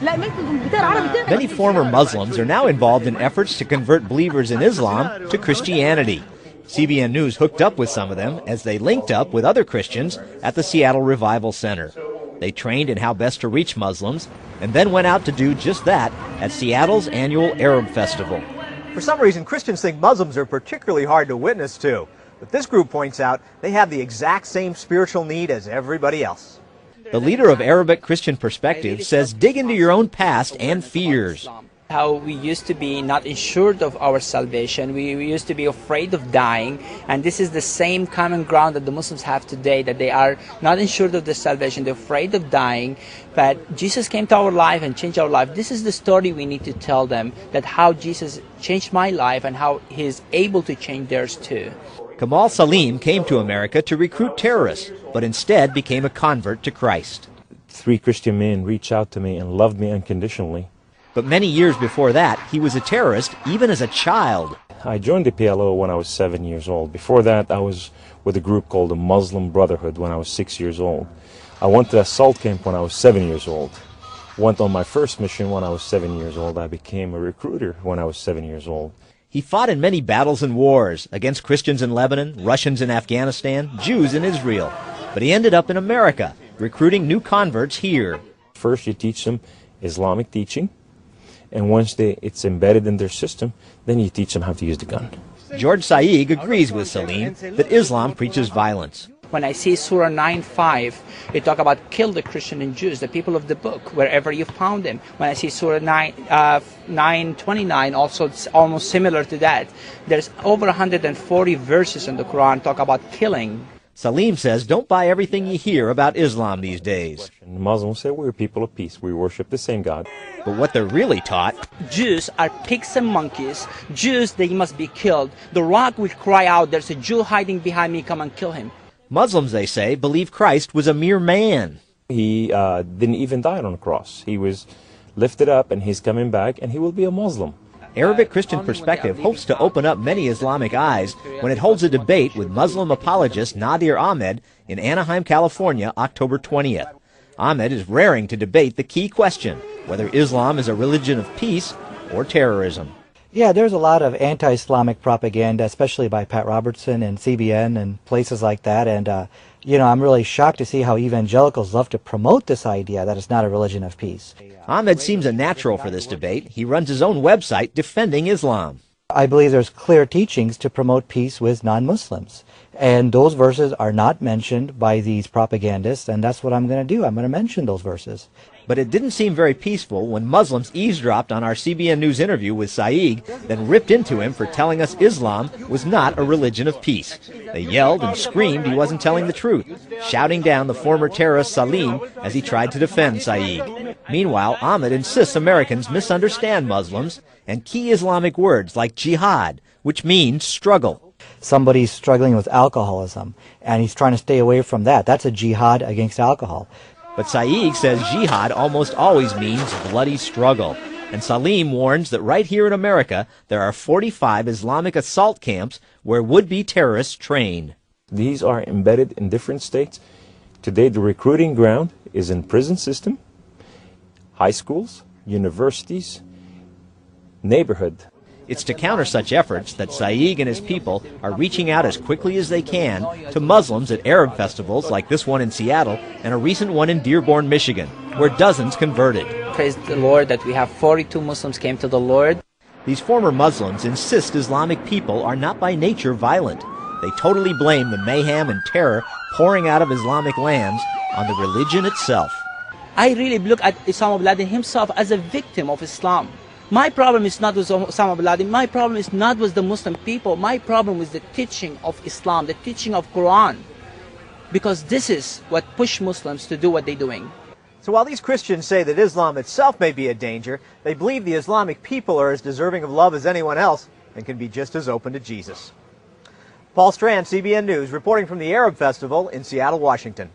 Many former Muslims are now involved in efforts to convert believers in Islam to Christianity. CBN News hooked up with some of them as they linked up with other Christians at the Seattle Revival Center. They trained in how best to reach Muslims and then went out to do just that at Seattle's annual Arab Festival. For some reason, Christians think Muslims are particularly hard to witness to. But this group points out they have the exact same spiritual need as everybody else. The leader of Arabic Christian Perspective says dig into your own past and fears. How we used to be not assured of our salvation, we used to be afraid of dying, and this is the same common ground that the Muslims have today, that they are not assured of their salvation, they're afraid of dying, but Jesus came to our life and changed our life. This is the story we need to tell them, that how Jesus changed my life and how He's able to change theirs too. KAMAL SALEEM came to America to recruit terrorists, but instead became a convert to Christ. 3 Christian men reached out to me and loved me unconditionally. But many years before that, he was a terrorist even as a child. I joined the PLO when I was 7 years old. Before that, I was with a group called the Muslim Brotherhood when I was 6 years old. I went to a salt camp when I was 7 years old. Went on my first mission when I was 7 years old. I became a recruiter when I was 7 years old. He fought in many battles and wars against Christians in Lebanon, Russians in Afghanistan, Jews in Israel. But he ended up in America, recruiting new converts here. First, you teach them Islamic teaching. And once it's embedded in their system, then you teach them how to use the gun. George SAIEG agrees with Saleem that Islam preaches violence. When I see Surah 9:5, it talks about kill the Christian and Jews, the people of the book, wherever you found them. When I see Surah 9:29, also it's almost similar to that. There's over 140 verses in the Quran talk about killing. Saleem says don't buy everything you hear about Islam these days. Muslims say we're people of peace. We worship the same God. But what they're really taught... Jews are pigs and monkeys. Jews, they must be killed. The rock will cry out, there's a Jew hiding behind me, come and kill him. Muslims, they say, believe Christ was a mere man. He didn't even die on the cross. He was lifted up and he's coming back and he will be a Muslim. Arabic Christian Perspective hopes to open up many Islamic eyes when it holds a debate with Muslim apologist Nadir Ahmed in Anaheim, California, October 20th. Ahmed is raring to debate the key question, whether Islam is a religion of peace or terrorism. Yeah, there's a lot of anti-Islamic propaganda, especially by Pat Robertson and CBN and places like that. And, I'm really shocked to see how evangelicals love to promote this idea that it's not a religion of peace. Ahmed seems a natural for this debate. He runs his own website, Defending Islam. I believe there's clear teachings to promote peace with non-Muslims. And those verses are not mentioned by these propagandists, and that's what I'm going to do. I'm going to mention those verses. But it didn't seem very peaceful when Muslims eavesdropped on our CBN News interview with SAIEG, then ripped into him for telling us Islam was not a religion of peace. They yelled and screamed he wasn't telling the truth, shouting down the former terrorist Saleem as he tried to defend SAIEG. Meanwhile, Ahmed insists Americans misunderstand Muslims and key Islamic words like jihad, which means struggle. Somebody's struggling with alcoholism, and he's trying to stay away from that. That's a jihad against alcohol. But SAIEG says jihad almost always means bloody struggle. And Saleem warns that right here in America, there are 45 Islamic assault camps where would-be terrorists train. These are embedded in different states. Today, the recruiting ground is in prison system, high schools, universities, neighborhood. It's to counter such efforts that SAIEG and his people are reaching out as quickly as they can to Muslims at Arab festivals like this one in Seattle and a recent one in Dearborn, Michigan, where dozens converted. Praise the Lord that we have 42 Muslims came to the Lord. These former Muslims insist Islamic people are not by nature violent. They totally blame the mayhem and terror pouring out of Islamic lands on the religion itself. I really look at Osama bin Laden himself as a victim of Islam. My problem is not with Osama bin Laden. My problem is not with the Muslim people. My problem is the teaching of Islam, the teaching of Quran. Because this is what pushed Muslims to do what they're doing. So while these Christians say that Islam itself may be a danger, they believe the Islamic people are as deserving of love as anyone else and can be just as open to Jesus. Paul Strand, CBN News, reporting from the Arab Festival in Seattle, Washington.